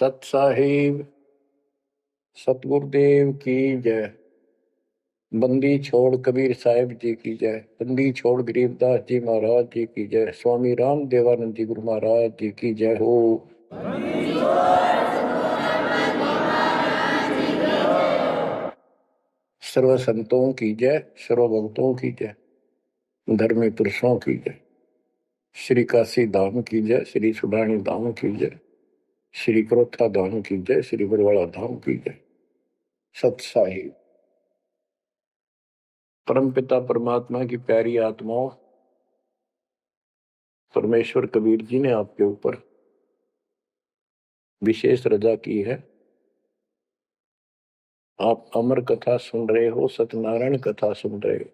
सत साहिब सतगुरुदेव की जय। बंदी छोड़ कबीर साहिब जी की जय। बंदी छोड़ गरीबदास जी महाराज जी की जय। स्वामी राम देवानंद जी गुरु महाराज जी की जय हो। सर्व संतों की जय, सर्व भक्तों की जय, धर्मी पुरुषों की जय। श्री काशी धाम की जय, श्री सुडानी धाम की जय, श्री क्रोथा धाम की जय, श्री बरवाड़ा धाम की जय। सत साहिब परमपिता परमात्मा की प्यारी आत्माओं, परमेश्वर कबीर जी ने आपके ऊपर विशेष रजा की है। आप अमर कथा सुन रहे हो, सत्यनारायण कथा सुन रहे हो,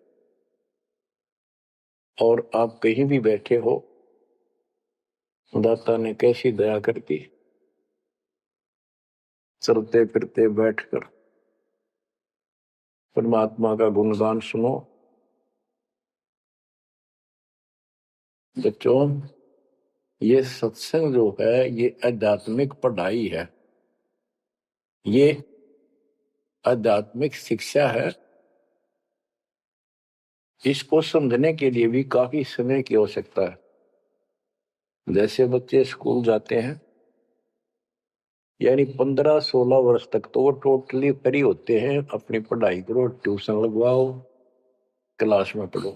और आप कहीं भी बैठे हो, दाता ने कैसी दया कर दी। चलते फिरते बैठकर परमात्मा का गुणगान सुनो। बच्चों, ये सत्संग जो है ये आध्यात्मिक पढ़ाई है, ये आध्यात्मिक शिक्षा है। इसको समझने के लिए भी काफी समय की आवश्यकता है। जैसे बच्चे स्कूल जाते हैं, यानी 15-16 वर्ष तक तो वो टोटली फ्री होते हैं। अपनी पढ़ाई करो, ट्यूशन लगवाओ, क्लास में पढ़ो।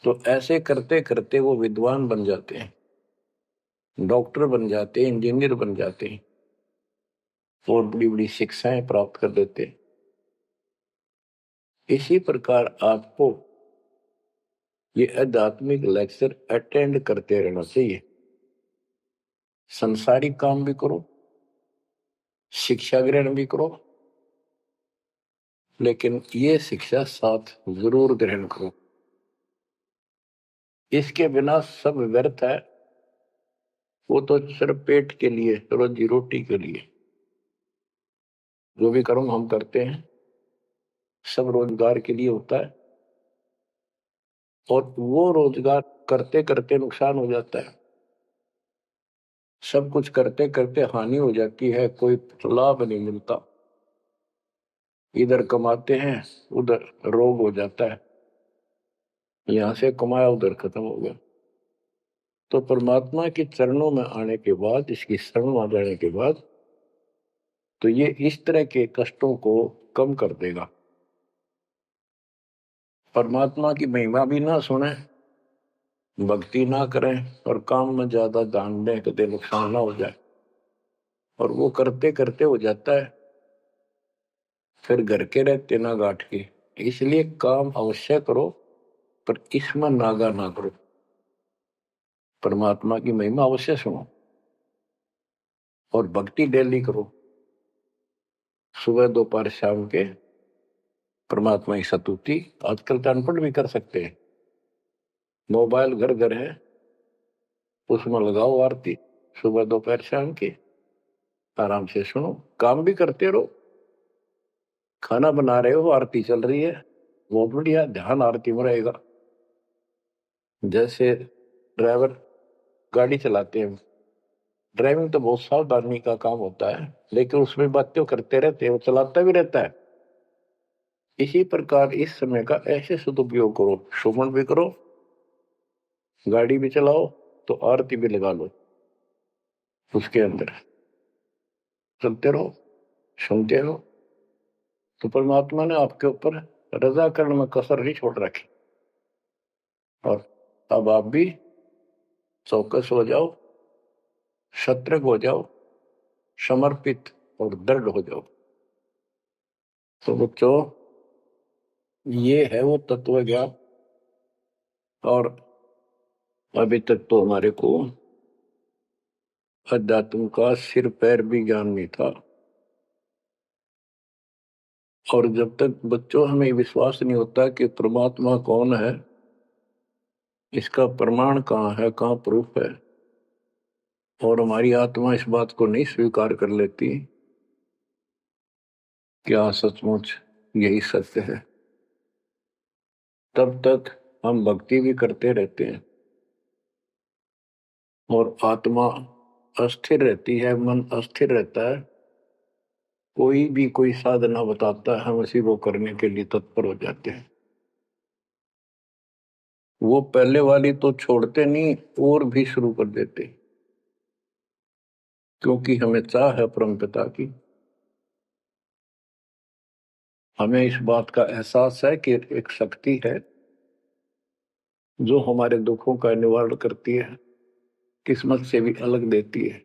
तो ऐसे करते करते वो विद्वान बन जाते हैं, डॉक्टर बन जाते हैं, इंजीनियर बन जाते हैं और बड़ी बड़ी शिक्षाएं प्राप्त कर लेते हैं। इसी प्रकार आपको ये आध्यात्मिक लेक्चर अटेंड करते रहना चाहिए। संसारिक काम भी करो, शिक्षा ग्रहण भी करो, लेकिन ये शिक्षा साथ जरूर ग्रहण करो। इसके बिना सब व्यर्थ है। वो तो सिर्फ पेट के लिए, रोजी रोटी के लिए। जो भी कर्म हम करते हैं सब रोजगार के लिए होता है, और वो रोजगार करते करते नुकसान हो जाता है। सब कुछ करते करते हानि हो जाती है, कोई लाभ नहीं मिलता। इधर कमाते हैं, उधर रोग हो जाता है, यहां से कमाया उधर खत्म हो गया। तो परमात्मा के चरणों में आने के बाद, इसकी शरण में आ जाने के बाद, तो ये इस तरह के कष्टों को कम कर देगा। परमात्मा की महिमा भी ना सुने, भक्ति ना करें और काम में ज्यादा ध्यान दें, कदे नुकसान ना हो जाए। और वो करते करते हो जाता है, फिर घर के रहते ना गांठ के। इसलिए काम अवश्य करो, पर इसमें नागा ना करो। परमात्मा की महिमा अवश्य सुनो और भक्ति डेली करो। सुबह दोपहर शाम के परमात्मा की स्तुति। आजकल तो अनपढ़ भी कर सकते हैं, मोबाइल घर घर है, उसमें लगाओ आरती सुबह दोपहर शाम की, आराम से सुनो। काम भी करते रहो, खाना बना रहे हो आरती चल रही है, बहुत बढ़िया, ध्यान आरती में रहेगा। जैसे ड्राइवर गाड़ी चलाते हैं, ड्राइविंग तो बहुत सावधानी का काम होता है, लेकिन उसमें बातें करते रहते हैं, वो चलाता भी रहता है। इसी प्रकार इस समय का ऐसे सदुपयोग करो, श्रवण भी करो, गाड़ी भी चलाओ, तो आरती भी लगा लो, उसके अंदर चलते रहो, सुनते रहो। तो परमात्मा ने आपके ऊपर रजा करने में कसर नहीं छोड़ रखी। और अब आप भी चौकस हो जाओ, सतर्क हो जाओ, समर्पित और दृढ़ हो जाओ। तो बच्चों, ये है वो तत्व ज्ञान। और अभी तक तो हमारे को अध्यात्म का सिर पैर भी ज्ञान नहीं था। और जब तक बच्चों हमें विश्वास नहीं होता कि परमात्मा कौन है, इसका प्रमाण कहाँ है, कहाँ प्रूफ है, और हमारी आत्मा इस बात को नहीं स्वीकार कर लेती क्या सचमुच यही सत्य है, तब तक हम भक्ति भी करते रहते हैं और आत्मा अस्थिर रहती है, मन अस्थिर रहता है, कोई भी कोई साधना बताता है, हम उसी को करने के लिए तत्पर हो जाते हैं। वो पहले वाली तो छोड़ते नहीं और भी शुरू कर देते, क्योंकि हमें चाह है परम पिता की। हमें इस बात का एहसास है कि एक शक्ति है जो हमारे दुखों का निवारण करती है, किस्मत से भी अलग देती है।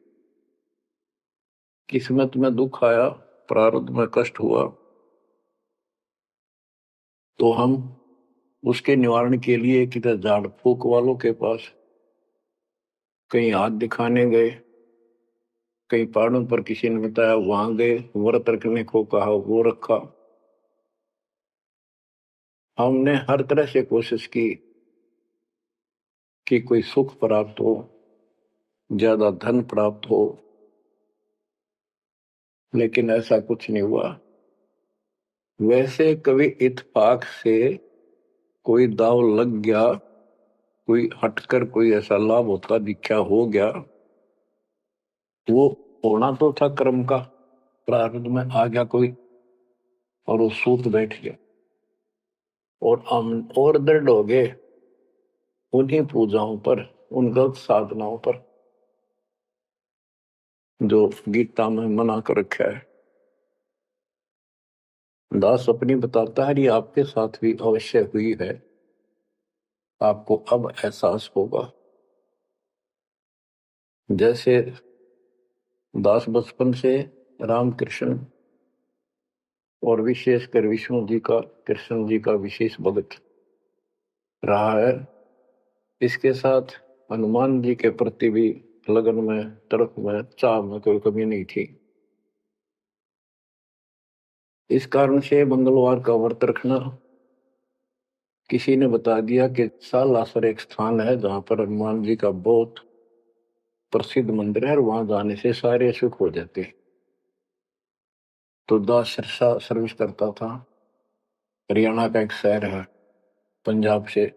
किस्मत में दुख आया, प्रारब्ध में कष्ट हुआ, तो हम उसके निवारण के लिए किधर झाड़ फूक वालों के पास, कहीं हाथ दिखाने गए, कहीं पहाड़ों पर किसी ने बताया वहां गए, व्रत रखने को कहा वो रखा। हमने हर तरह से कोशिश की कि कोई सुख प्राप्त हो, ज्यादा धन प्राप्त हो, लेकिन ऐसा कुछ नहीं हुआ। वैसे कभी इत्तेफाक से कोई दाव लग गया, कोई हटकर कोई ऐसा लाभ होता दिखा हो गया, वो होना तो था कर्म का, प्रारब्ध में आ गया कोई और वो सूत बैठ गया, और हम और दृढ़ हो गए उन्हीं पूजाओं पर, उन गलत साधनाओं पर जो गीता में मना कर रखा है। दास अपनी बताता है ये आपके साथ भी अवश्य हुई है, आपको अब एहसास होगा। जैसे दास बचपन से रामकृष्ण और विशेषकर विष्णु जी का, कृष्ण जी का विशेष भक्त रहा है, इसके साथ हनुमान जी के प्रति भी लगन में, तरफ में, चाह में कोई कमी नहीं थी। इस कारण से मंगलवार का व्रत रखना, किसी ने बता दिया कि सालासर एक स्थान है जहां पर हनुमान जी का बहुत प्रसिद्ध मंदिर है और वहां जाने से सारे सुख हो जाते हैं। तो दास सिरसा सर्विस करता था, हरियाणा का एक शहर है, पंजाब से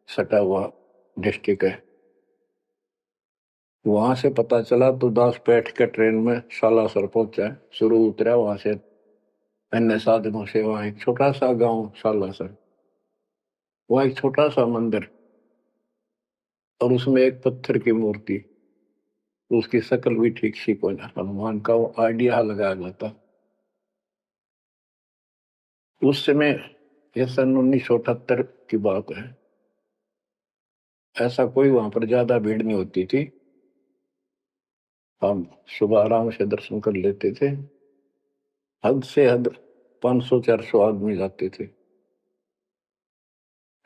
सटा हुआ डिस्ट्रिक्ट है। वहां से पता चला तो दास बैठ कर ट्रेन में सालासर पहुंचा, शुरू उतरा, वहां से अन्य साधनों से वहां एक छोटा सा गांव सालासर, वहां एक छोटा सा मंदिर और उसमें एक पत्थर की मूर्ति, तो उसकी शक्ल भी ठीक ठीक हो जाता, हनुमान का वो आइडिया लगाया जाता। उस समय यह सन 1978 की बात है, ऐसा कोई वहां पर ज्यादा भीड़ नहीं होती थी, हम सुबह आराम से दर्शन कर लेते थे। हद से हद 500-400 आदमी जाते थे।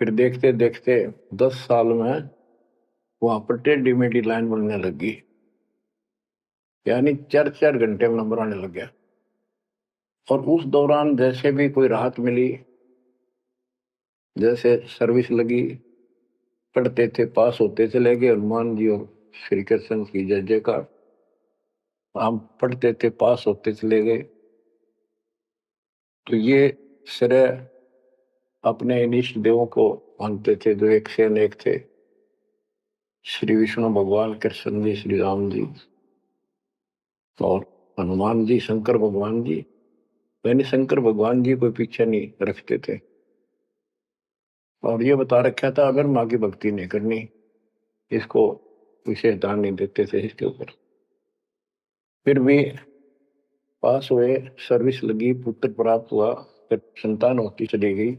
फिर देखते देखते 10 साल में वहां पर टेढ़ी मेढ़ी लाइन बनने लगी, यानी 4-4 घंटे में नंबर आने लग गया। और उस दौरान जैसे भी कोई राहत मिली, जैसे सर्विस लगी, पढ़ते थे, पास होते चले गए, हनुमान जी और श्री कृष्ण की जय जयकार, हम पढ़ते थे, पास होते चले गए। तो ये श्रेय अपने इन इष्ट देवों को मानते थे जो एक से अनेक थे, श्री विष्णु भगवान, कृष्ण जी, श्री राम जी और हनुमान जी, शंकर भगवान जी। यानी शंकर भगवान जी को पीछे नहीं रखते थे, और ये बता रखा था अगर माँ की भक्ति नहीं करनी, इसको विशेष ध्यान नहीं देते थे इसके ऊपर। फिर भी पास हुए, सर्विस लगी, पुत्र प्राप्त हुआ, फिर संतान होती चली गई,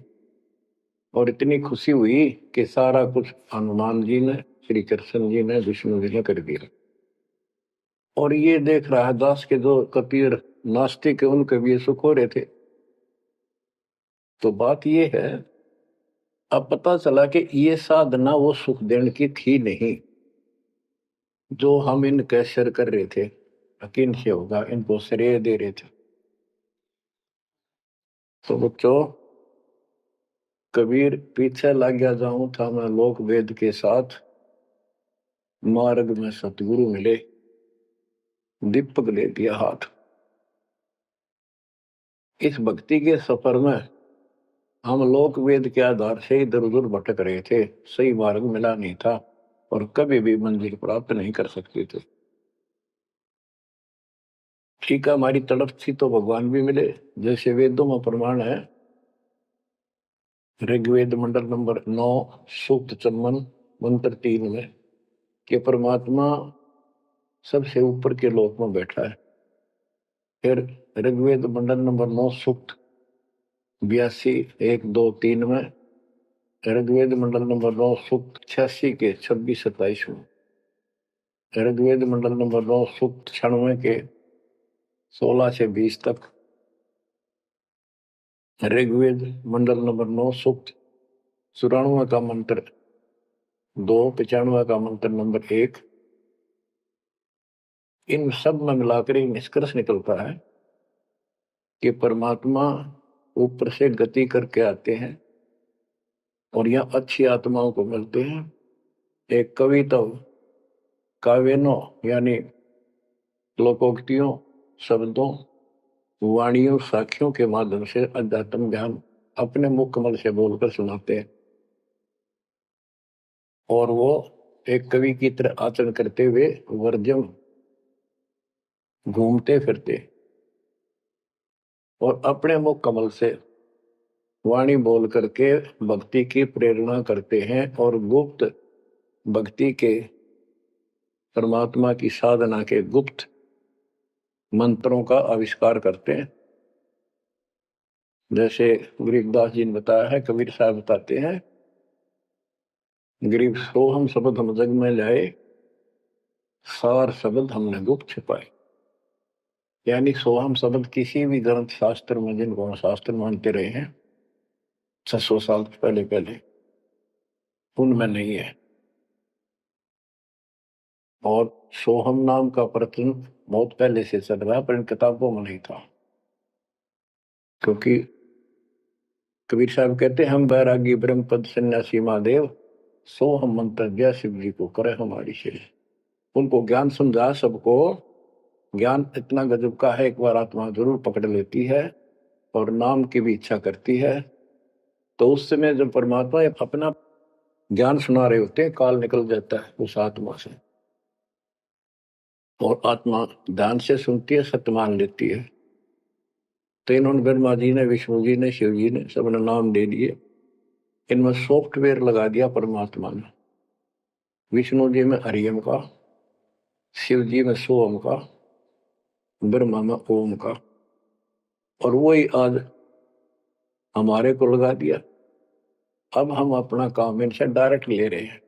और इतनी खुशी हुई कि सारा कुछ हनुमान जी ने, श्री कृष्ण जी ने, विष्णु जी ने कर दिया। और ये देख रहा है दास के जो कबीर नास्तिक है उनके भी ये सुख हो रहे थे। तो बात ये है, अब पता चला कि ये साधना वो सुख देने की थी नहीं जो हम इन कैसर कर रहे थे, यकीन से होगा इनको श्रेय दे रहे थे। तो बच्चों, कबीर पीछे लग गया जाऊं था मैं लोक वेद के साथ, मार्ग में सतगुरु मिले, दीपक ले दिया हाथ। इस भक्ति के सफर में हम लोक वेद के आधार से इधर उधर भटक रहे थे, सही मार्ग मिला नहीं था और कभी भी मंजिल प्राप्त नहीं कर सकते थे। ठीक है, हमारी तड़प थी तो भगवान भी मिले। जैसे वेदों में प्रमाण है, ऋग्वेद मंडल नंबर 9 सूक्त चम्मन मंत्र 3 में कि परमात्मा सबसे ऊपर के लोक में बैठा है। फिर ऋग्वेद मंडल नंबर 9 सूक्त 82 1 2 3 में, ऋग्वेद मंडल नंबर 9 सूक्त 86 के 26 27 में, ऋग्वेद मंडल नंबर 9 सूक्त 96 के 16 से 20 तक, ऋग्वेद मंडल नंबर 9 सूक्त 94 का मंत्र 2, 95 का मंत्र नंबर 1। इन सब में मिलाकर एक निष्कर्ष निकलता है कि परमात्मा ऊपर से गति करके आते हैं और यह अच्छी आत्माओं को मिलते हैं। एक कविता काव्यनों यानी लोकोक्तियों, शब्दों, वाणियों, साखियों के माध्यम से अध्यात्म ज्ञान अपने मुख कमल से बोलकर सुनाते हैं और वो एक कवि की तरह आचरण करते हुए वर्जम घूमते फिरते और अपने मुख कमल से वाणी बोल करके भक्ति की प्रेरणा करते हैं और गुप्त भक्ति के, परमात्मा की साधना के गुप्त मंत्रों का आविष्कार करते हैं। जैसे गरीबदास जी ने बताया है, कबीर साहब बताते हैं, गरीब सोहम शब्द हम जग में लाए, सार शब्द हमने गुप्त छिपाए। यानी सोहम शब्द किसी भी ग्रंथ शास्त्र में, जिनको हम शास्त्र मानते रहे हैं 600 साल पहले पहले, उनमें नहीं है। और सोहम नाम का प्रचलन बहुत पहले से चल रहा है, पर इन किताबों में नहीं था। क्योंकि कबीर साहब कहते हैं, हम बैरागी ब्रह्म पद सन्यासी महादेव, सो हम मंत्र जय शिव जी को करे हमारी शेष। उनको ज्ञान समझा सबको, ज्ञान इतना गजब का है, एक बार आत्मा जरूर पकड़ लेती है और नाम की भी इच्छा करती है, तो उस समय जब परमात्मा अपना ज्ञान सुना रहे होते हैं, काल निकल जाता है उस आत्मा से और आत्मा ध्यान से सुनती है, सत्य मान लेती है। तो इन्होंने ब्रह्मा जी ने, विष्णु जी ने, शिव जी ने सबने नाम दे दिए। इनमें सॉफ्टवेयर लगा दिया परमात्मा ने। विष्णु जी में हरियम का, शिव जी में सोम का, ब्रह्मा में ओम का, और वही आज हमारे को लगा दिया। अब हम अपना काम इनसे डायरेक्ट ले रहे हैं।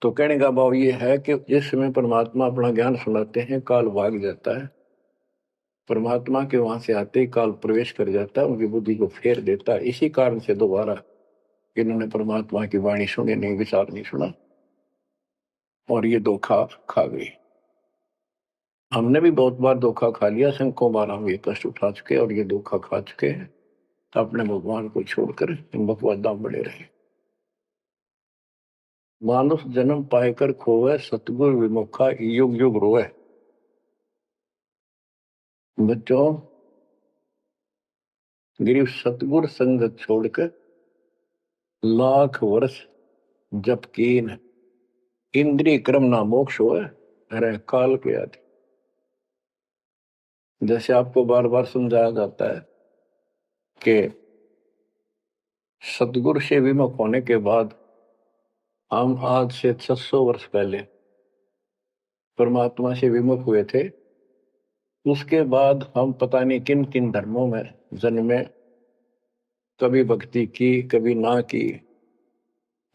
तो कहने का भाव ये है कि जिस समय परमात्मा अपना ज्ञान सुनाते हैं, काल भाग जाता है। परमात्मा के वहां से आते ही काल प्रवेश कर जाता है, उनकी बुद्धि को फेर देता है। इसी कारण से दोबारा इन्होंने परमात्मा की वाणी सुनी नहीं, विचार नहीं सुना और ये धोखा खा गई। हमने भी बहुत बार धोखा खा लिया, सैकड़ों बार हम ये कष्ट उठा चुके और ये धोखा खा चुके हैं। तो अपने भगवान को छोड़कर इन बकवादा बड़े रहे। मानुष जन्म पाएकर खोवे, सतगुर विमुखा युग युग रोए। बच्चों, गरीब सतगुर संगत छोड़कर लाख वर्ष जप कीन, इंद्रिय क्रम ना मोक्ष होए, अरे काल के आदि। जैसे आपको बार बार समझाया जाता है कि सतगुरु से विमुख होने के बाद हम आज से 600 वर्ष पहले परमात्मा से विमुख हुए थे। उसके बाद हम पता नहीं किन किन धर्मों में जन्मे, कभी भक्ति की कभी ना की।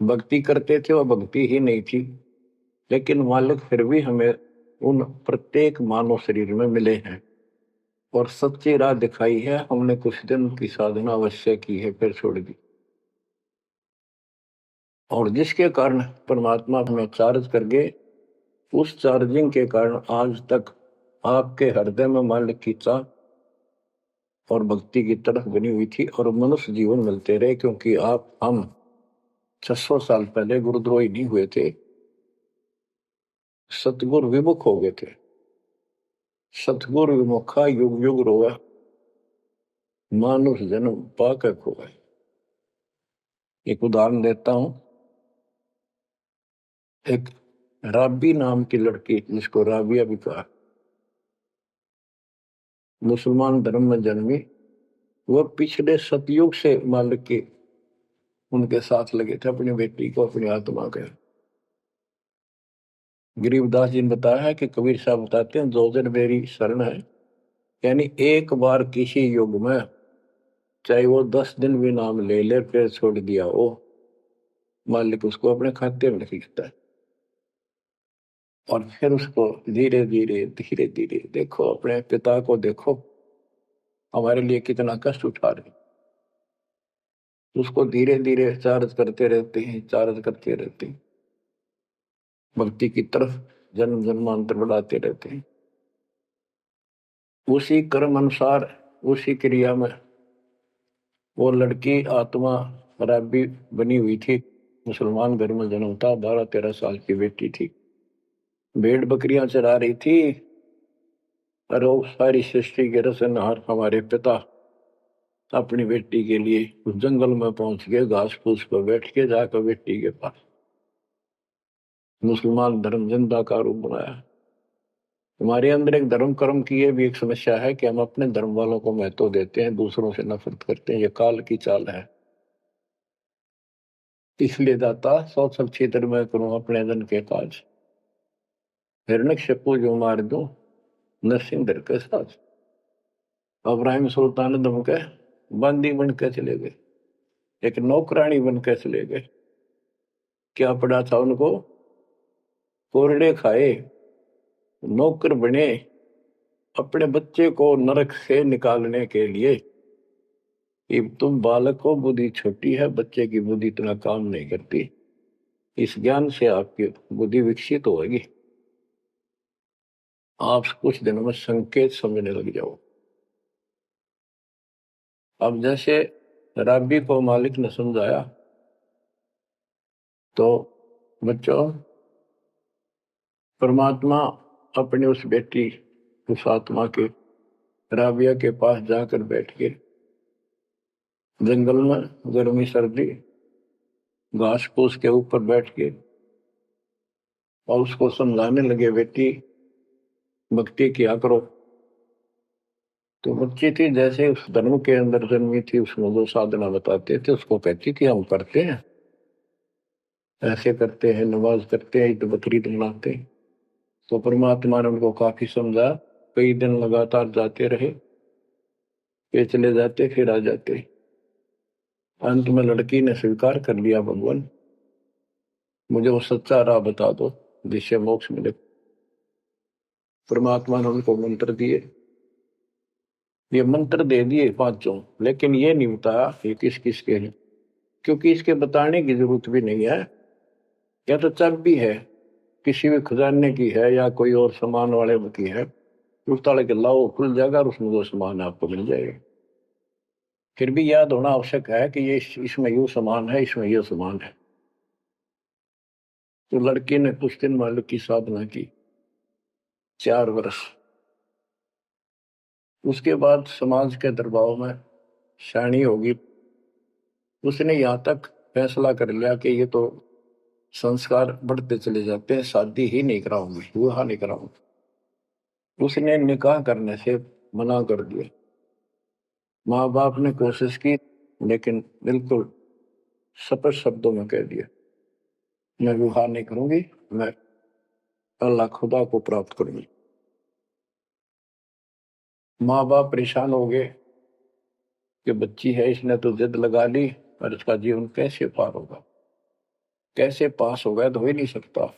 भक्ति करते थे और भक्ति ही नहीं थी, लेकिन मालिक फिर भी हमें उन प्रत्येक मानव शरीर में मिले हैं और सच्ची राह दिखाई है। हमने कुछ दिन की साधना अवश्य की है, फिर छोड़ दी, और जिसके कारण परमात्मा हमें चार्ज कर गए। उस चार्जिंग के कारण आज तक आपके हृदय में मालिक की चाह और भक्ति की तरफ बनी हुई थी और मनुष्य जीवन मिलते रहे। क्योंकि हम 600 साल पहले गुरुद्रोही नहीं हुए थे, सतगुरु विमुख हो गए थे। सतगुरु विमुखा युग युग रोए, मानुष जन्म पाकर खोए। एक उदाहरण देता हूं। एक राबी नाम की लड़की, जिसको राबिया भी कहा, मुसलमान धर्म में जन्मी, वह पिछले सतयुग से मालिक के उनके साथ लगे थे अपनी बेटी को अपनी आत्मा के। गरीबदास जी ने बताया है कि कबीर साहब बताते हैं, दो दिन मेरी शरण है, यानी एक बार किसी युग में चाहे वो 10 दिन भी नाम ले ले फिर छोड़ दिया वो, मालिक उसको अपने खाते में लिखता है और फिर उसको धीरे धीरे धीरे धीरे, देखो अपने पिता को देखो हमारे लिए कितना कष्ट उठा रहे, उसको धीरे धीरे चार्ज करते रहते हैं, चार्ज करते रहते हैं, भक्ति की तरफ जन्म जन्मांतर बढ़ाते रहते हैं। उसी कर्म अनुसार उसी क्रिया में वो लड़की आत्मा राबी बनी हुई थी, मुसलमान घर में जन्म था, 12-13 साल की बेटी थी, भेड़ बकरियां चरा रही थी और वो सारी सृष्टि के रचनहार हमारे पिता अपनी बेटी के लिए उस जंगल में पहुंच गए, घास फूस पर बैठ के जाकर बेटी के पास मुसलमान धर्म जिंदा का रूप बनाया। हमारे अंदर एक धर्म कर्म की ये भी एक समस्या है कि हम अपने धर्म वालों को महत्व देते हैं, दूसरों से नफरत करते हैं, ये काल की चाल है। इसलिए दाता सौ सब क्षेत्र में करूं अपने धन के काज, हिरण्यकशिपु जो मार दूं नरसिंह धर के साथ। इब्राहिम सुल्तान दम के बंदी बन के चले गए, एक नौकरानी बन के चले गए, क्या पड़ा था उनको, कोरड़े खाए, नौकर बने, अपने बच्चे को नरक से निकालने के लिए कि तुम बालक हो, बुद्धि छोटी है, बच्चे की बुद्धि इतना काम नहीं करती, इस ज्ञान से आपकी बुद्धि विकसित होगी, आप कुछ दिनों में संकेत समझने लग जाओ। अब जैसे राबी को मालिक ने समझाया, तो बच्चों परमात्मा अपनी उस बेटी उस आत्मा के राबिया के पास जाकर बैठ के जंगल में गर्मी सर्दी घास फूस के ऊपर बैठ के और उसको समझाने लगे, बेटी भक्ति किया करो। तो बच्ची थी जैसे उस धर्म के अंदर जन्मी थी, उसमें जो साधना बताते थे उसको कहती थी हम करते हैं, ऐसे करते हैं, नमाज करते हैं, ईद बकरीद मनाते हैं। तो परमात्मा ने उनको काफी समझा, कई दिन लगातार जाते रहे, ये चले जाते फिर आ जाते, अंत में लड़की ने स्वीकार कर लिया, भगवान मुझे वो सच्चा राह बता दो जिससे मोक्ष मिले। परमात्मा ने उनको मंत्र दिए, ये मंत्र दे दिए पांचों, लेकिन ये नहीं बताया ये किस किस के हैं, क्योंकि इसके बताने की जरूरत भी नहीं है, या तो चाबी है किसी भी खजाने की है या कोई और सामान वाले की है, उस ताले के लाओ खुल जाएगा और उसमें वो सामान आपको मिल जाएगा। फिर भी याद होना आवश्यक है कि ये इसमें यू सामान है, इसमें यह सामान है। तो लड़की ने कुछ दिन मालिक की साधना की, 4 वर्ष। उसके बाद समाज के दबाव में शानी होगी, उसने यहाँ तक फैसला कर लिया कि ये तो संस्कार बढ़ते चले जाते हैं, शादी ही नहीं कराऊंगी, विवाह नहीं कराऊंगी। उसने निकाह करने से मना कर दिया। माँ बाप ने कोशिश की लेकिन बिल्कुल स्पष्ट शब्दों में कह दिया, मैं विवाह नहीं करूंगी, मैं अल्लाह खुदा को प्राप्त करूंगी। माँ बाप परेशान हो गए कि बच्ची है, इसने तो जिद लगा ली और इसका जीवन कैसे पार होगा, कैसे पास होगा, तो हो ही नहीं सकता।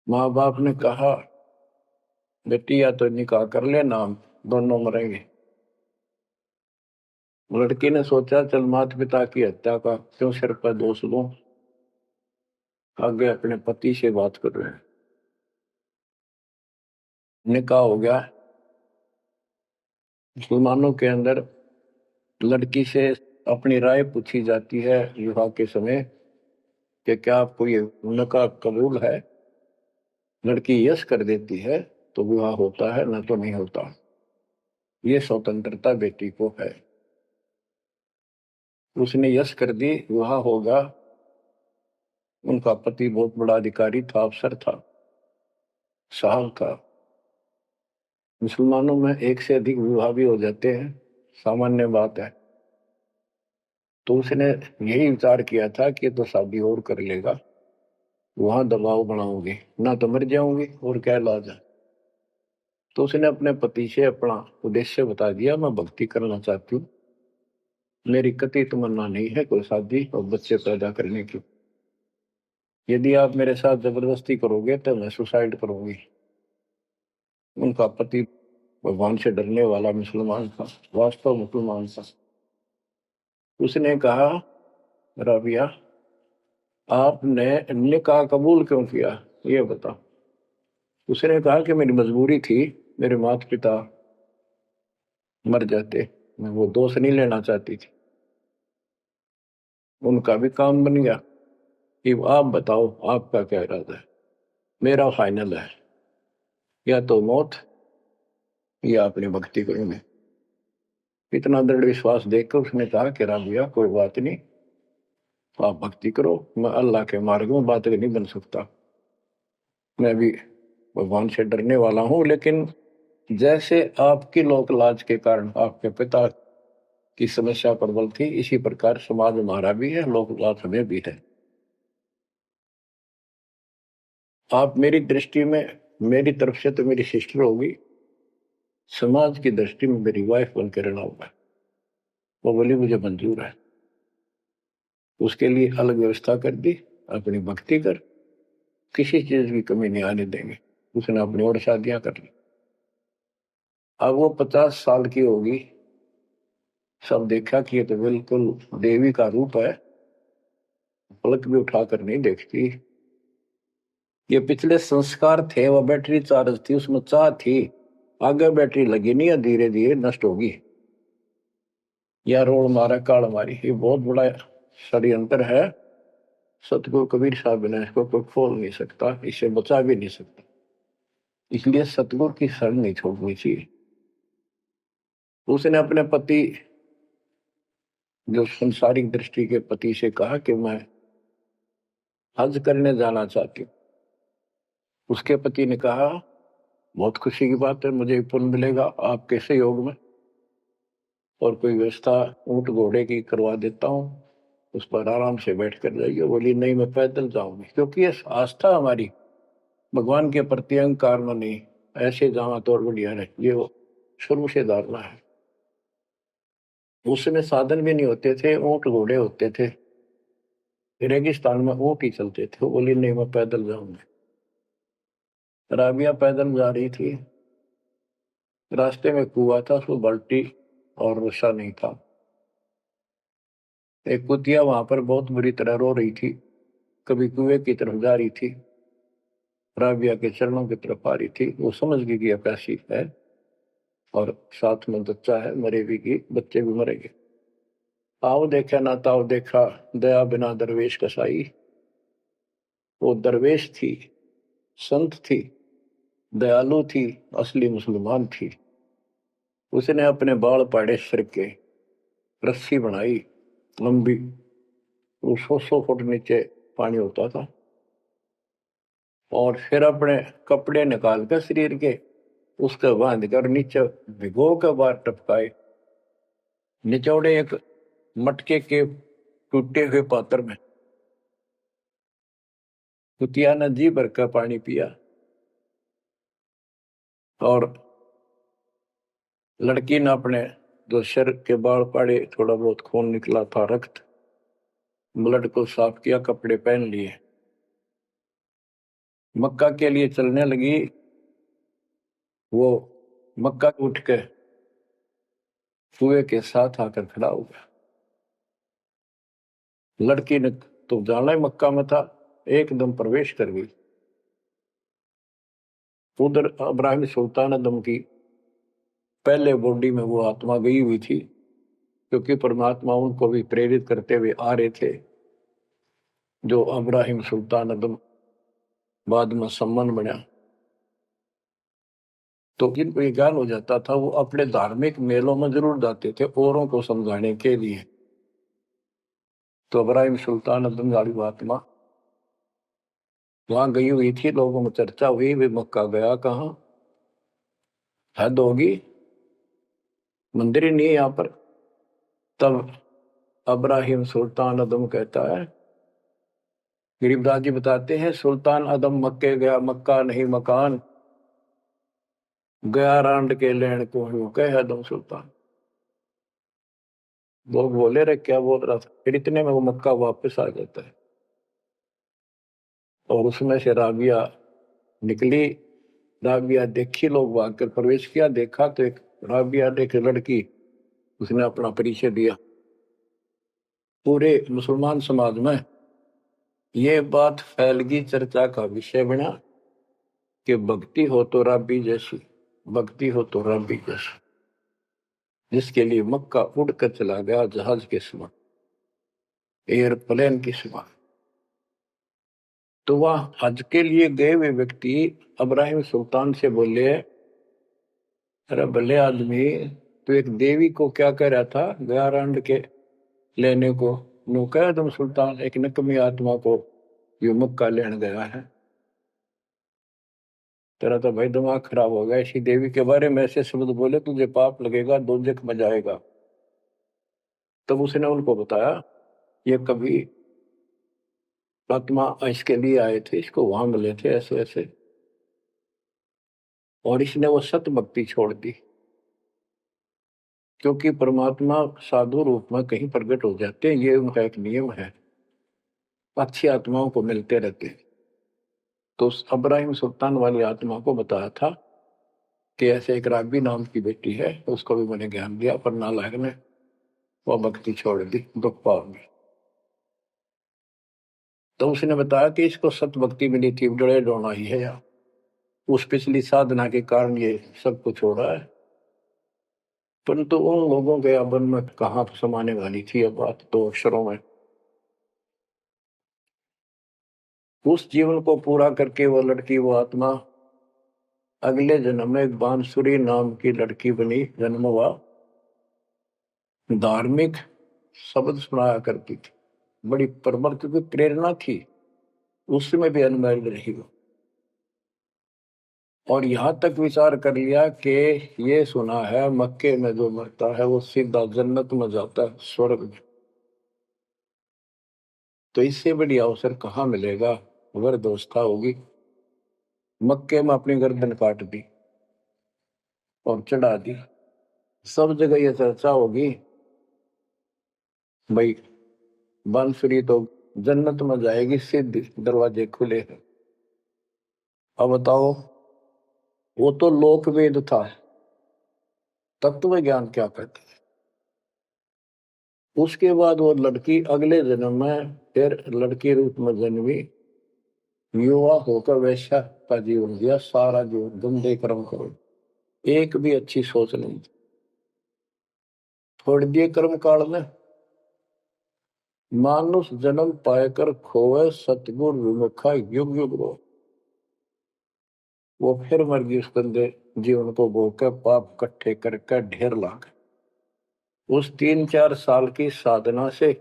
माँ बाप ने कहा बेटी या तो निकाह कर लेना, दोनों मरेंगे। लड़की ने सोचा चल माता पिता की हत्या का क्यों सिर पर दोष लूं, आगे अपने पति से बात कर रहे हैं। निकाह हो गया। मुसलमानों के अंदर लड़की से अपनी राय पूछी जाती है विवाह के समय कि क्या आपको ये निकाह कबूल है। लड़की यस कर देती है तो विवाह होता है, न तो नहीं होता। ये स्वतंत्रता बेटी को है। उसने यस कर दी, विवाह होगा। उनका पति बहुत बड़ा अधिकारी था, अफसर था, साहब था। मुसलमानों में एक से अधिक विवाह भी हो जाते हैं, सामान्य बात है। तो उसने यही विचार किया था कि तो शादी और कर लेगा, वहां दबाव बनाऊंगी ना तो मर जाऊंगी और क्या इलाज है। तो उसने अपने पति से अपना उद्देश्य बता दिया, मैं भक्ति करना चाहती हूँ, मेरी कतई तमन्ना नहीं है कोई शादी और बच्चे पैदा करने की। यदि आप मेरे साथ जबरदस्ती करोगे तो मैं सुसाइड करूंगी। उनका पति भगवान से डरने वाला मुसलमान था, वास्तव मुसलमान था। उसने कहा, राबिया आपने निकाह कबूल क्यों किया, ये बता। उसने कहा कि मेरी मजबूरी थी, मेरे माता पिता मर जाते, मैं वो दोष नहीं लेना चाहती थी, उनका भी काम बन गया। कि आप बताओ आपका क्या इरादा है। मेरा फाइनल है, या तो मौत या अपनी भक्ति करूंगे। इतना दृढ़ विश्वास देखकर उसने कहा कि राबिया कोई बात नहीं, आप भक्ति करो, मैं अल्लाह के मार्ग में बात नहीं बन सकता, मैं भी भगवान से डरने वाला हूं। लेकिन जैसे आपकी लोक लाज के कारण आपके पिता की समस्या प्रबल थी, इसी प्रकार समाज हमारा भी है, लोक लाज हमें भी है। आप मेरी दृष्टि में, मेरी तरफ से तो मेरी सिस्टर होगी, समाज की दृष्टि में मेरी वाइफ बनकर रहना होगा। वो बोली मुझे मंजूर है। उसके लिए अलग व्यवस्था कर दी, अपनी भक्ति कर, किसी चीज की कमी नहीं आने देंगे। उसने अपनी और शादियां कर ली। अब वो 50 साल की होगी, सब देखा कि ये तो बिल्कुल देवी का रूप है, पलक भी उठाकर नहीं देखती। ये पिछले संस्कार थे, वो बैटरी चार्ज थी, उसमें चाह थी, आगे बैटरी लगी नहीं है, धीरे धीरे नष्ट होगी। या रोड मारा काल मारी, ये बहुत बड़ा षड्यंत्र है। सतगुरु कबीर साहब ने इसको कोई खोल नहीं सकता, इसे बचा भी नहीं सकता। इसलिए सतगुरु की शरण नहीं छोड़नी चाहिए। उसने अपने पति, जो संसारिक दृष्टि के पति से कहा कि मैं हज करने जाना चाहती हूँ। उसके पति ने कहा, बहुत खुशी की बात है, मुझे पुण्य मिलेगा आपके सहयोग में, और कोई व्यवस्था ऊंट घोड़े की करवा देता हूँ, उस पर आराम से बैठ कर जाइए। बोली नहीं, मैं पैदल जाऊंगी, क्योंकि ये आस्था हमारी भगवान के प्रति अहंकार में नहीं, ऐसे जावा तो और बढ़िया रहे, ये वो शुरू से धारणा है। उस समय साधन भी नहीं होते थे, ऊंट घोड़े होते थे, रेगिस्तान में ऊंट ही चलते थे। वो बोली नहीं, मैं पैदल जाऊंगी। राबिया पैदल जा रही थी, रास्ते में कुआं था, उसमें बाल्टी और रस्सा नहीं था। एक कुतिया वहां पर बहुत बुरी तरह रो रही थी, कभी कुएं की तरफ जा रही थी, राबिया के चरणों की तरफ आ रही थी। वो समझ गई कि प्यासी है और साथ में बच्चा है, मरेगी की बच्चे भी मरेंगे। आओ देखा ना ताओ देखा, दया बिना दरवेश कसाई। वो दरवेश थी, संत थी, दयालु थी, असली मुसलमान थी। उसने अपने बाल पाड़े सिर के, रस्सी बनाई लंबी, वो 100 फुट नीचे पानी होता था, और फिर अपने कपड़े निकाल कर शरीर के उसके बांध कर नीचे भिगो के बाहर टपकाए, निचौड़े एक मटके के टूटे हुए पात्र में। कुतिया ने जी भर का पानी पिया, और लड़की ने अपने जो सिर के बाल पाड़े, थोड़ा बहुत खून निकला था, रक्त, ब्लड को साफ किया, कपड़े पहन लिए, मक्का के लिए चलने लगी। वो मक्का उठ के कुएं के साथ आकर खड़ा हो गया। लड़की ने तो जाना ही मक्का में था, एकदम प्रवेश कर गई। उधर इब्राहिम सुल्तान अदम की पहले बॉडी में वो आत्मा गई हुई थी, क्योंकि परमात्मा उनको भी प्रेरित करते हुए आ रहे थे। जो इब्राहिम सुल्तान अदम बाद में सम्मान बना, तो जिनको ये ज्ञान हो जाता था, वो अपने धार्मिक मेलों में जरूर जाते थे औरों को समझाने के लिए। तो इब्राहिम सुल्तान अदम वाली आत्मा वहां गई हुई थी, लोगों में चर्चा हुई, वे मक्का गया कहाँ। हद होगी, मंदिर ही नहीं है यहाँ पर। तब अब्राहिम सुल्तान अदम कहता है, गरीबदास जी बताते हैं, सुल्तान अदम मक्के गया, मक्का नहीं मकान, गया रांड के लेन को यूं कह अदम सुल्तान। लोग बोले रे क्या बोल रहा था, फिर इतने में वो मक्का वापस आ जाता है। और उसमें से राबिया निकली। राबिया देखी, लोग भाग कर प्रवेश किया, देखा तो एक राबिया ने, एक लड़की, उसने अपना परिचय दिया। पूरे मुसलमान समाज में ये बात फैल गई, चर्चा का विषय बना कि भक्ति हो तो राबी जैसी, भक्ति हो तो राबी जैसी। जिसके लिए मक्का उड़कर चला गया जहाज के समान, एयरप्लेन के समान। तो वह हज के लिए गए हुए व्यक्ति अब्राहिम सुल्तान से बोले, अरे भले आदमी, तो एक देवी को क्या कह रहा था, गया रांड के लेने को, नो कह तुम सुल्तान, एक नकमी आत्मा को यो मक्का लेने गया है। तेरा तो भाई दिमाग खराब हो गया, इसी देवी के बारे में ऐसे शब्द बोले, तुझे पाप लगेगा, दोजख में जाएगा। तब उसने उनको बताया, ये कभी आत्मा इसके लिए आए थे, इसको वहां मिले थे ऐसे ऐसे, और इसने वो सत भक्ति छोड़ दी। क्योंकि परमात्मा साधु रूप में कहीं प्रकट हो जाते हैं, ये उनका एक नियम है, अच्छी आत्माओं को मिलते रहते हैं। तो उस अब्राहिम सुल्तान वाली आत्मा को बताया था कि ऐसे एक राबी नाम की बेटी है, उसको भी मैंने ज्ञान दिया, पर नालायक ने वो भक्ति छोड़ दी, दुख पाओगे। तो उसने बताया कि इसको सत भक्ति मिली थी, डरे डोना ही है यार, उस पिछली साधना के कारण ये सब कुछ हो रहा है। परंतु उन लोगों के अबन में कहाँ समाने वाली थी ये बात, दो अक्षरों में। उस जीवन को पूरा करके वो लड़की, वो आत्मा अगले जन्म में एक बांसुरी नाम की लड़की बनी, जन्म हुआ। धार्मिक शब्द सुनाया करती थी, बड़ी परमर की प्रेरणा थी, उसमें भी अनमैरिड रही वो। और यहां तक विचार कर लिया कि ये सुना है मक्के में जो मरता है वो सीधा जन्नत में जाता है, स्वर्ग में। तो इससे बड़ी अवसर कहाँ मिलेगा, अगर दोस्ता होगी। मक्के में अपनी गर्दन काट दी और चढ़ा दी, सब जगह ये चर्चा होगी, भाई बांसुरी तो जन्नत में जाएगी, सिद्ध दरवाजे खुले हैं। अब बताओ, वो तो लोक वेद था, तत्व ज्ञान क्या कहते हैं। उसके बाद वो लड़की अगले जन्म में फिर लड़की रूप में जन्मी, युवा होकर वैश्या का जीवन दिया, सारा जीवन गंदे कर्म करो, एक भी अच्छी सोच नहीं, छोड़ दिए कर्म काल में। मानुष जन्म पाएकर खोए, सतगुर विमुखा युग युग रो। वो फिर मर गई उस गंदे जीवन को भोग, पाप इकट्ठे करके ढेर लाग। उस 3-4 साल की साधना से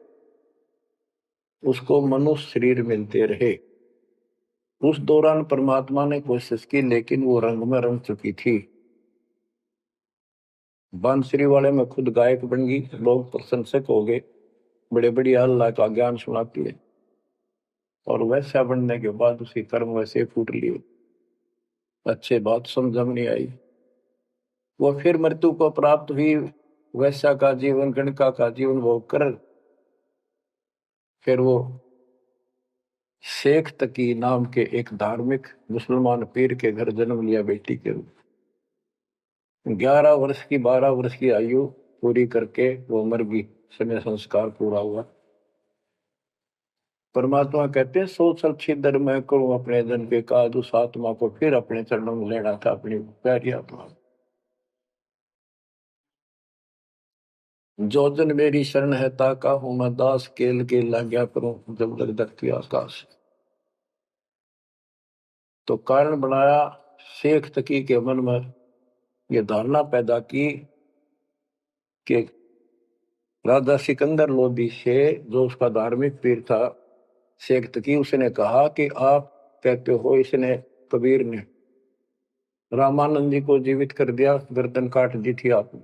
उसको मनुष्य शरीर मिलते रहे। उस दौरान परमात्मा ने कोशिश की, लेकिन वो रंग में रंग चुकी थी। बांसुरी वाले में खुद गायक बन गई, लोग प्रशंसक हो गए, बड़े बड़ी अल्लाह का ज्ञान सुनाती है। और वैसा बनने के बाद उसी कर्म वैसे फूट लिए, अच्छे बात समझ में नहीं आई। वो फिर मृत्यु को प्राप्त हुई, वैसा का जीवन, गणका का जीवन भोग कर फिर वो शेख तकी नाम के एक धार्मिक मुसलमान पीर के घर जन्म लिया बेटी के रूप। 11 वर्ष की, 12 वर्ष की आयु पूरी करके वो मर गई, समय संस्कार पूरा हुआ। परमात्मा कहते हैं, सोचल छिदर मैं करूं अपने जन के काज, उस आत्मा को फिर अपने चरणों में लेना था, अपनी प्यारी आत्मा। जो जन मेरी शरण है ताका हूं मैं दास, केल के लाग्या करूं जब लग धरती आकाश। तो कारण बनाया, शेख तकी के मन में ये धारणा पैदा की कि राजा सिकंदर लोदी से, जो उसका धार्मिक पीर था शेख तकी, उसने कहा कि आप कहते हो, इसने कबीर ने रामानंद जी को जीवित कर दिया, गर्दन काट दी थी आपने,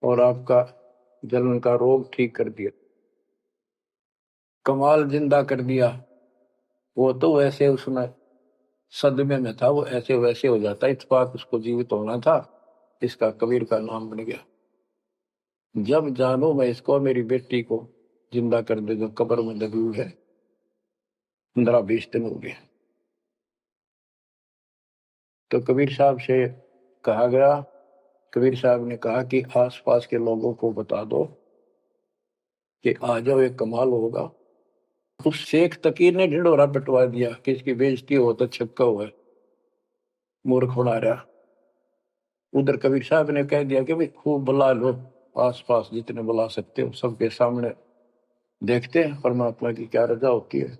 और आपका जलन का रोग ठीक कर दिया। कमाल जिंदा कर दिया। वो तो वैसे उसमें सदमे में था, वो ऐसे वैसे हो जाता, इत्तेफाक उसको जीवित होना था, इसका कबीर का नाम बन गया। जब जानो मैं इसको, मेरी बेटी को जिंदा कर दे जो कब्र में दबी हुई है, 15-20 दिन हो गए। तो कबीर साहब से कहा गया, कबीर साहब ने कहा कि आसपास के लोगों को बता दो कि आ जाओ, एक कमाल होगा। उस शेख तकीर ने ढिंढोरा पिटवा दिया कि इसकी बेइज्जती हो तो छक्का हुआ, मूर्ख बना रहा। उधर कबीर साहब ने कह दिया कि भाई खूब बुला लो, आसपास जितने बुला सकते हो, सबके सामने देखते हैं परमात्मा की क्या रजा होती है।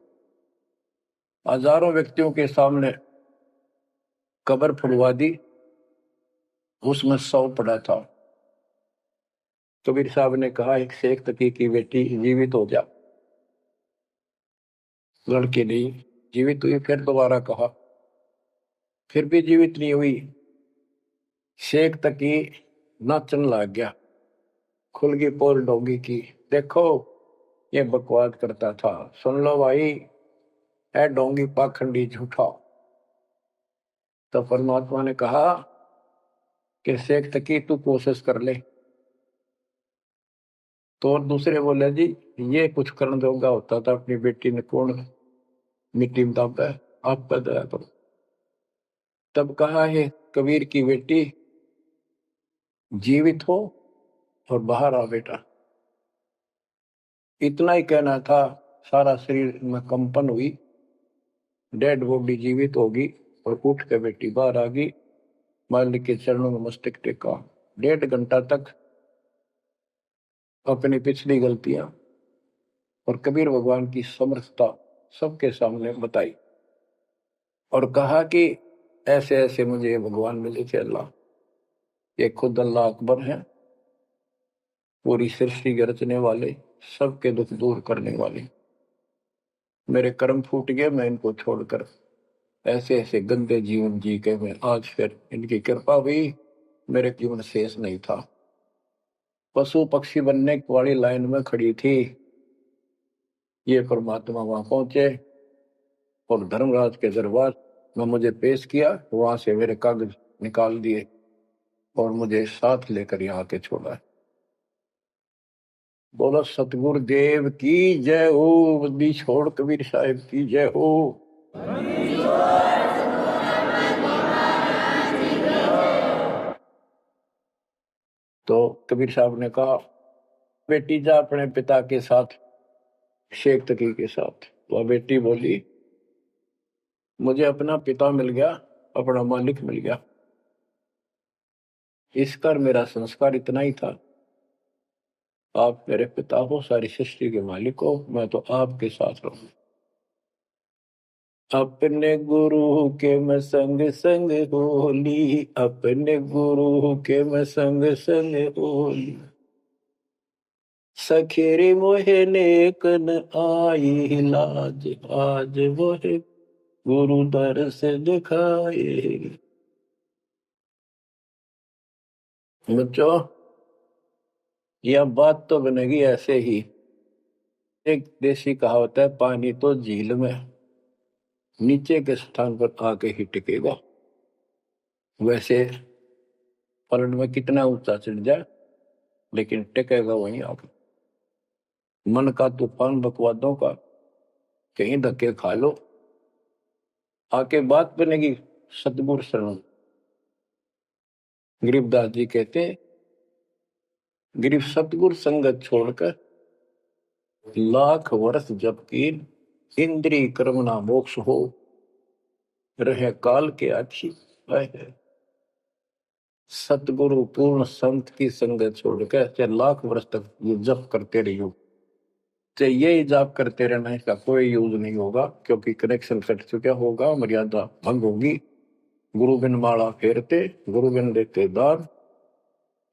हजारों व्यक्तियों के सामने कब्र फुलवा दी, उसमें 100 पड़ा था। कबीर साहब ने कहा एक शेख तकी की बेटी जीवित हो जा, लड़की नहीं जीवित हुई। फिर दोबारा कहा, फिर भी जीवित नहीं हुई। शेख तकी नाचन लग गया, खुल गई पोल डोंगी की। देखो ये बकवाद करता था, सुन लो भाई, है डोंगी पाखंडी झूठा। तो परमात्मा ने कहा कि शेख तकी तू कोशिश कर ले। तो और दूसरे बोले जी ये कुछ करने दोगा होता था, अपनी बेटी ने कौन मिट्टी में दाबा है, आपका दया करो। तब कहा है कबीर की बेटी जीवित हो और बाहर आ बेटा। इतना ही कहना था, सारा शरीर में कंपन हुई, डेड बॉडी जीवित होगी, और उठ के बेटी बाहर आ गई। मालिक के चरणों में मस्तक टेका। 1.5 घंटा तक अपनी पिछली गलतियां और कबीर भगवान की समर्थता सबके सामने बताई, और कहा कि ऐसे ऐसे मुझे भगवान मिले थे अल्लाह, ये खुद अल्लाह अकबर है, पूरी सृष्टि के रचने वाले, सबके दुख दूर करने वाले। मेरे कर्म फूट गए, मैं इनको छोड़कर ऐसे ऐसे गंदे जीवन जी के मैं आज फिर इनकी कृपा हुई, मेरे जीवन शेष नहीं था। पशु पक्षी बनने वाली लाइन में खड़ी थी, ये परमात्मा वहां पहुंचे और धर्मराज के दरबार में मुझे पेश किया, वहां से मेरे कागज निकाल दिए और मुझे साथ लेकर यहाँ के छोड़ा। बोलो सतगुरु देव की जय हो, बद्दी छोड़ कबीर साहिब की जय हो। तो कबीर साहब ने कहा बेटी जा अपने पिता के साथ, शेख तकी के साथ। वह बेटी बोली मुझे अपना पिता मिल गया, अपना मालिक मिल गया, इस कर मेरा संस्कार इतना ही था। आप मेरे पिता हो, सारी सृष्टि के मालिक हो, मैं तो आपके साथ रहूं। अपने गुरु के मैं संग संग होली, अपने गुरु के मैं संग संग होली, सखेरे मोहे नेकन आई लाज, आज मोहे गुरु दर से दिखाए। बच्चों यह बात तो बनेगी ऐसे ही। एक देसी कहावत है, पानी तो झील में नीचे के स्थान पर आके ही टिकेगा। वैसे पलट में कितना ऊंचा चढ़ जाए लेकिन टिकेगा वहीं आके। मन का तूफान बकवादों का, कहीं धक्के खा लो, आके बात बनेगी सतगुरु शरण। गरीबदास जी कहते गरीब सतगुरु संगत छोड़कर लाख वर्ष जबकि इंद्रिय कर्म ना मोक्ष हो, रहे काल के अच्छी है। सतगुरु पूर्ण संत की संगत छोड़कर चाहे लाख वर्ष तक ये जप करते रहियो, चाहे ये जाप करते रहना, इसका कोई यूज नहीं होगा, क्योंकि कनेक्शन कट चुका होगा, मर्यादा भंग होगी। गुरु बिन माला फेरते, गुरु बिन देते दान,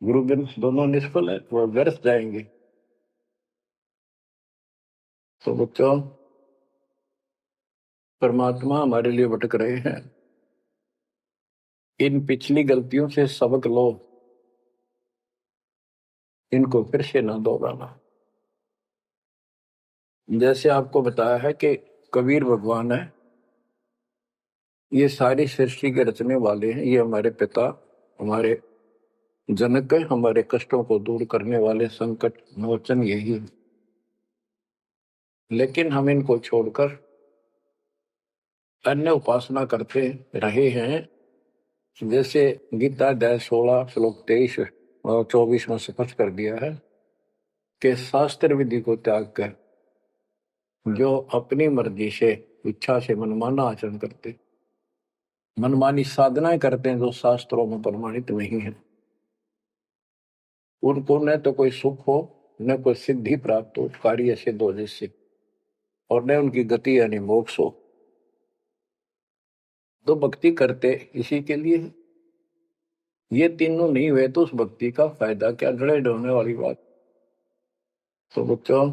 गुरु बिन दोनों निष्फल है, वो व्यर्थ जाएंगे। तो बच्चों परमात्मा हमारे लिए भटक रहे हैं, इन पिछली गलतियों से सबक लो, इनको फिर से ना दोहराना। जैसे आपको बताया है कि कबीर भगवान है, ये सारी सृष्टि के रचने वाले हैं, ये हमारे पिता, हमारे जनक है, हमारे कष्टों को दूर करने वाले, संकट मोचन यही है। लेकिन हम इनको छोड़कर अन्य उपासना करते रहे हैं। जैसे गीता अध्याय 16 श्लोक 23 और 24 में स्पष्ट कर दिया है कि शास्त्र विधि को त्याग कर जो अपनी मर्जी से, इच्छा से मनमाना आचरण करते, मनमानी साधनाएं करते हैं जो शास्त्रों में प्रमाणित नहीं है, उनको न तो कोई सुख हो, न कोई सिद्धि प्राप्त हो, कार्य सिद्ध हो जिससे, और न उनकी गति यानी मोक्ष हो। तो भक्ति करते इसी के लिए है। ये तीनों नहीं हुए तो उस भक्ति का फायदा क्या, जड़े ढोने वाली बात। तो बच्चों,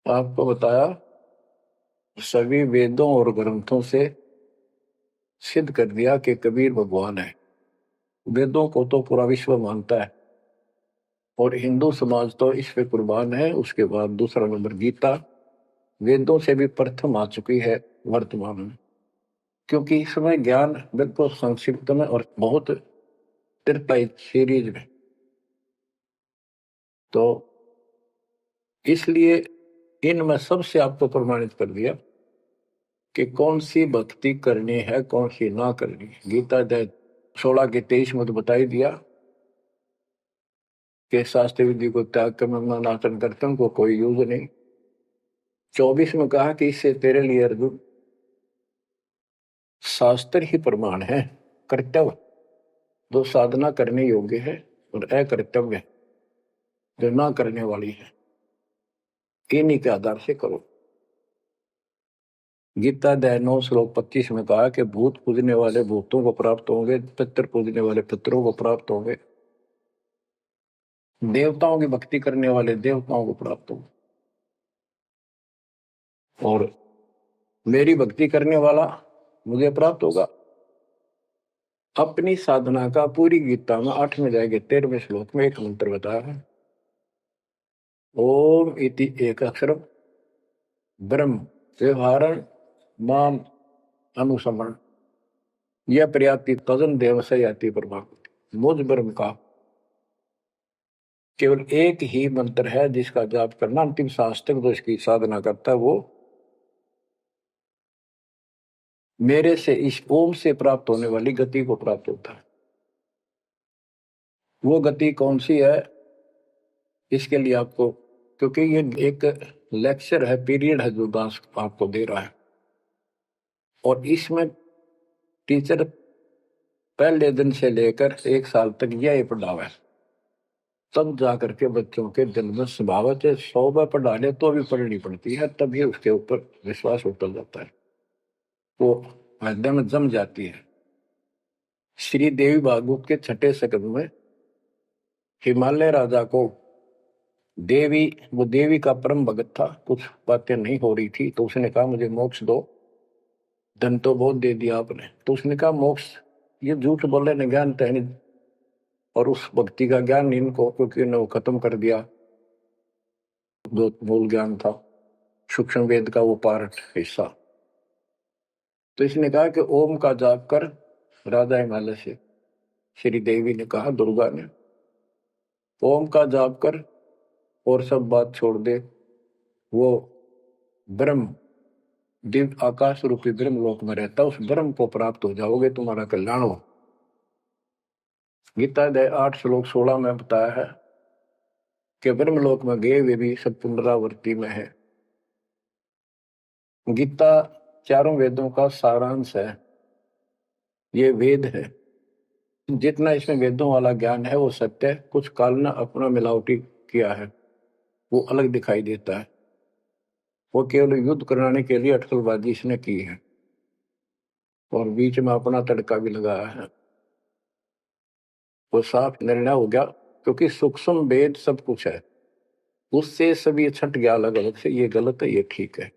आपको बताया सभी वेदों और ग्रंथों से सिद्ध कर दिया कि कबीर भगवान है। वेदों को तो पूरा विश्व मानता है और हिंदू समाज तो इस पे कुर्बान है। उसके बाद दूसरा नंबर गीता, वेदों से भी प्रथम आ चुकी है वर्तमान में, क्योंकि इसमें ज्ञान बिल्कुल संक्षिप्त में और बहुत तिरपाई सीरीज में। तो इसलिए इनमें सबसे आपको प्रमाणित कर दिया कि कौन सी भक्ति करनी है, कौन सी ना करनी है। गीता अध्याय 16 के 23 में तो बता ही दिया कि शास्त्र विधि को त्याग कर मनमाना करते उनको कोई यूज नहीं। 24 में कहा कि इससे तेरे लिए अर्जुन शास्त्र ही प्रमाण है, कर्तव्य जो साधना करने योग्य है और अकर्तव्य जो ना करने वाली है, इन्हीं के आधार से करो। गीता अध्याय 9 श्लोक 25 में कहा कि भूत पूजने वाले भूतों को प्राप्त होंगे, पितर पूजने वाले पितरों को प्राप्त होंगे, देवताओं की भक्ति करने वाले देवताओं को प्राप्त होंगे, और मेरी भक्ति करने वाला मुझे प्राप्त होगा। अपनी साधना का पूरी गीता में 8वें अध्याय के 13वें श्लोक में एक मंत्र बताया है, ओम इति एक अक्षर ब्रह्म व्यवहारण माम अनुसमरण यह प्रयाति तजन देव से याति प्रभाव। मुझ ब्रह्म का केवल एक ही मंत्र है जिसका जाप करना अंतिम शास्त्र जो इसकी साधना करता है वो मेरे से, इस ओम से प्राप्त होने वाली गति को प्राप्त होता है। वो गति कौन सी है, इसके लिए आपको, क्योंकि ये एक लेक्चर है, पीरियड है जो दास आपको दे रहा है, और इसमें टीचर पहले दिन से लेकर 1 साल तक यह पढ़ावा है, तब जाकर के बच्चों के दिल में स्वभावत है। 100 बार पढ़ा ले तो भी पढ़नी पड़ती है, तभी उसके ऊपर विश्वास उतर जाता है, वो हृदय में जम जाती है। श्री देवी भागवत के 6ठे स्कंद में हिमालय राजा को देवी, वो देवी का परम भगत था, कुछ बातें नहीं हो रही थी, तो उसने कहा मुझे मोक्ष दो। धन तो बहुत दे दिया आपने, तो उसने कहा मोक्ष, ये झूठ बोले ने ज्ञान तो है नहीं, और उस भक्ति का ज्ञान इनको, क्योंकि उन्हें वो खत्म कर दिया जो मूल ज्ञान था, सूक्ष्म वेद का वो पार्ट हिस्सा। तो इसने कहा कि ओम का जाप कर। राजा हिमालय से श्री देवी ने कहा, दुर्गा ने, ओम का जाप कर और सब बात छोड़ दे, वो ब्रह्म दिव्य आकाश रूपी ब्रह्म लोक में रहता, उस ब्रह्म को प्राप्त हो जाओगे, तुम्हारा कल्याण हो। गीता अध्याय 8 श्लोक 16 में बताया है कि ब्रह्मलोक में गए वे भी सब पुनरावृत्ति में है। गीता चारों वेदों का सारांश है, ये वेद है। जितना इसमें वेदों वाला ज्ञान है वो सत्य है, कुछ काल ने अपना मिलावटी किया है, वो अलग दिखाई देता है। वो केवल युद्ध कराने के लिए अटकलबाजी इसने की है और बीच में अपना तड़का भी लगाया है। वो साफ निर्णय हो गया, क्योंकि सूक्ष्म वेद सब कुछ है, उससे सभी छट गया अलग अलग से, ये गलत है ये ठीक है।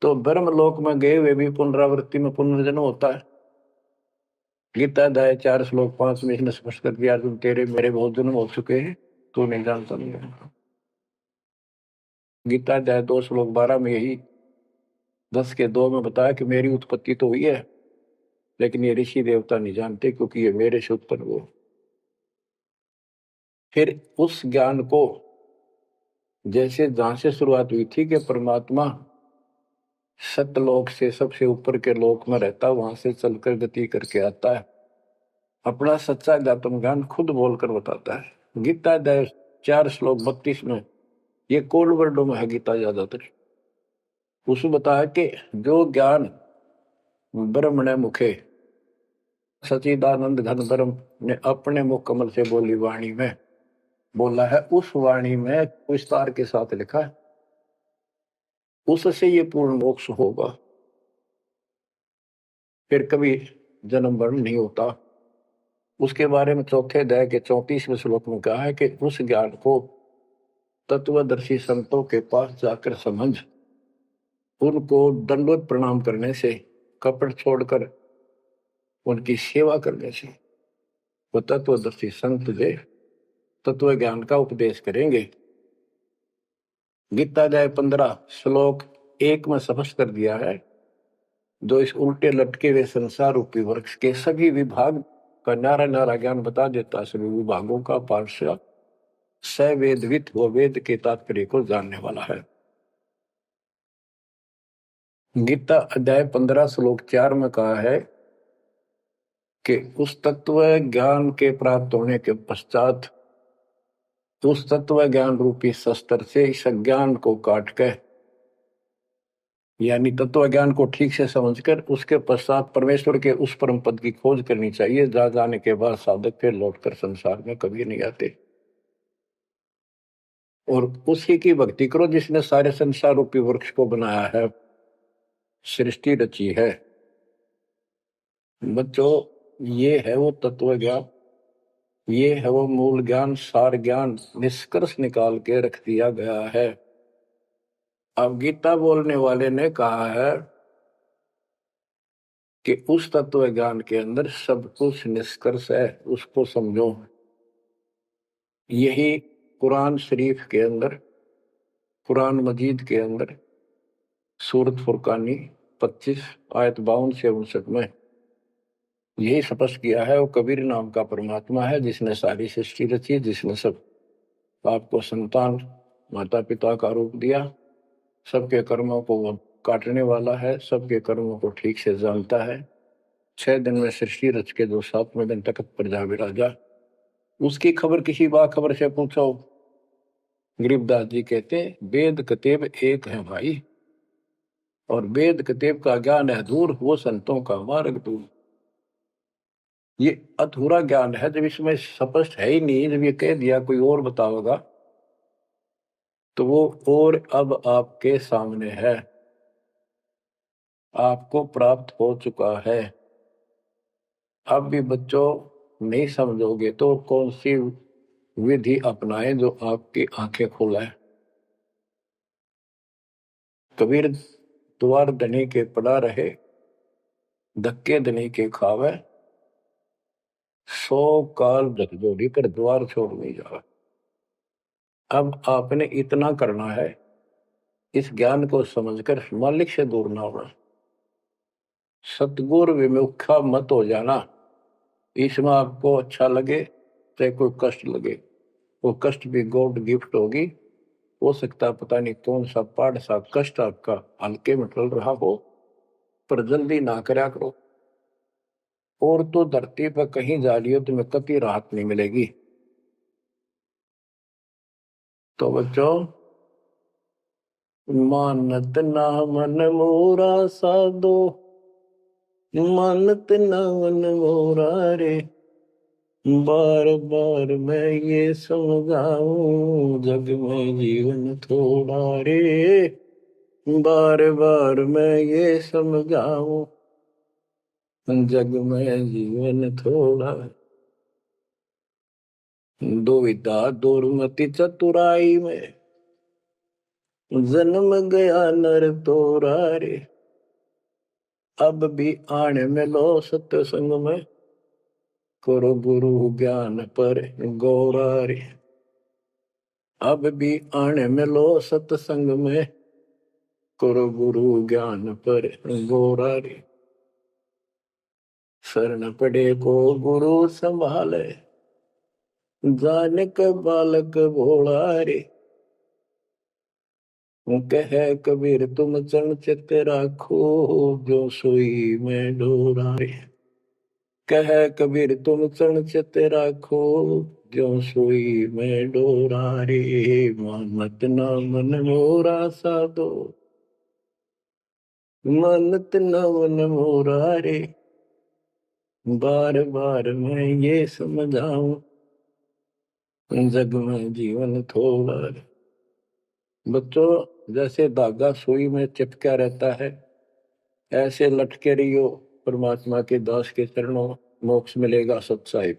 तो ब्रह्म लोक में गए हुए भी पुनरावृत्ति में पुनर्जन्म होता है, गीता अध्याय 4 श्लोक 5 में इसने स्पष्ट कर दिया, तुम तेरे मेरे बहुत जन्म हो चुके हैं, तू नहीं जानता नहीं है। गीता अध्याय 2 श्लोक 12 में यही 10 के 2 में बताया कि मेरी उत्पत्ति तो हुई है, लेकिन ये ऋषि देवता नहीं जानते, क्योंकि ये मेरे से उत्पन्न हुए। फिर उस ज्ञान को जैसे जहां से शुरुआत हुई थी कि परमात्मा सतलोक से सबसे ऊपर के लोक में रहता, वहां से चलकर गति करके आता है, अपना सच्चा ज्ञातम ज्ञान खुद बोलकर बताता है। गीता अध्याय 4 श्लोक 32 में, ये कोड वर्डों में है गीता ज्यादातर, उसमें बताया कि जो ज्ञान ब्रह्मणे मुखे सचिदानंद घन ब्रह्म ने अपने मुख कमल से बोली वाणी में बोला है, उस वाणी में विस्तार के साथ लिखा है, उससे ये पूर्ण मोक्ष होगा, फिर कभी जन्म मरण नहीं होता। उसके बारे में चौथे अध्याय के 34वें श्लोक में कहा है कि उस ज्ञान को तत्वदर्शी संतों के पास जाकर समझ, उनको दंडवत प्रणाम करने से, कपट छोड़कर उनकी सेवा करने से वो तत्वदर्शी संत जो तत्व ज्ञान का उपदेश करेंगे। गीता अध्याय 15 श्लोक 1 में स्पष्ट कर दिया है, जो इस उल्टे लटके हुए संसार रूपी वृक्ष के सभी विभाग का नारा नारा ज्ञान बता देता, सभी विभागों का पार्षद सवेदवित व वेद के तात्पर्य को जानने वाला है। गीता अध्याय 15 श्लोक 4 में कहा है कि उस तत्व ज्ञान के प्राप्त होने के पश्चात उस तत्व ज्ञान रूपी शस्त्र से इस ज्ञान को काट कर, यानी तत्व ज्ञान को ठीक से समझकर उसके पश्चात परमेश्वर के उस परम पद की खोज करनी चाहिए, जहां जाने के बाद साधक फिर लौटकर संसार में कभी नहीं आते, और उसी की भक्ति करो जिसने सारे संसार रूपी वृक्ष को बनाया है, सृष्टि रची है। बच्चों, ये है वो तत्व ज्ञान, ये है वो मूल ज्ञान, सार ज्ञान निष्कर्ष निकाल के रख दिया गया है। अब गीता बोलने वाले ने कहा है कि उस तत्व ज्ञान के अंदर सब कुछ निष्कर्ष है, उसको समझो। यही कुरान शरीफ के अंदर, कुरान मजीद के अंदर सूरत फुरकानी 25 आयत 52 से 59 में यही स्पष्ट किया है, वो कबीर नाम का परमात्मा है जिसने सारी सृष्टि रची, जिसने सब आपको संतान माता पिता का रूप दिया, सबके कर्मों को वो काटने वाला है, सबके कर्मों को ठीक से जानता है। 6 दिन में सृष्टि रच के जो 7वें दिन तख्त पर जा विराजा, उसकी खबर किसी बाखबर से पूछो। गरीबदास जी कहते, वेद कतेब एक है भाई, और वेद कतेब का ज्ञान है दूर, वो संतों का मार्ग दूर। ये अधूरा ज्ञान है, जब इसमें स्पष्ट है ही नहीं, जब ये कह दिया कोई और बताओगा तो वो और अब आपके सामने है, आपको प्राप्त हो चुका है। अब भी बच्चों नहीं समझोगे तो कौन सी विधि अपनाएं जो आपकी आंखें खोले। कबीर द्वार धनी के पड़ा रहे, धक्के धनी के खावे, 100 काल झकझोरी पर द्वार छोड़ नहीं जावे। अब आपने इतना करना है, इस ज्ञान को समझकर मालिक से दूर ना होना, सतगुरु विमुखा मत हो जाना। इसमें आपको अच्छा लगे चाहे कोई कष्ट लगे, वो कष्ट भी गॉड गिफ्ट होगी। हो सकता पता नहीं कौन सा पाठ सा कष्ट आपका हल्के में टल रहा हो, पर जल्दी ना करया करो, और तो धरती पर कहीं जा रही हो तुम्हें कभी राहत नहीं मिलेगी। तो बच्चों, मानत ना मन मोरा साधो, मानत ना मन मोरा रे, बार बार मैं ये समझाऊं, जग में जीवन थोड़ा रे, बार बार मैं ये समझाऊं, जग में जीवन थोड़ा। दुविधा दुर्मति चतुराई में जन्म गया नर तोरा रे, अब भी आने में लो सत्संग में, करो गुरु ज्ञान पर गौरारी। अब भी आने मिलो सत्संग में, करो गुरु ज्ञान पर गौरारी। शरण पड़े को गुरु संभाले, जानिक बालक भोला रे। कह कबीर तुम चरण चित राखो, जो सोई मैं डोरा रे। कह कबीर तुम चरण चित राखो, जो सोई मैं डोरा रे। मानत ना मन मोरा साधो, मानत ना मन मोरा रे। बार बार मैं ये समझाऊं, जग में जीवन थोड़ा रे। बच्चों, जैसे धागा सुई में चिपका रहता है, ऐसे लटके रहियो परमात्मा के दास के चरणों, मोक्ष मिलेगा सत साहिब।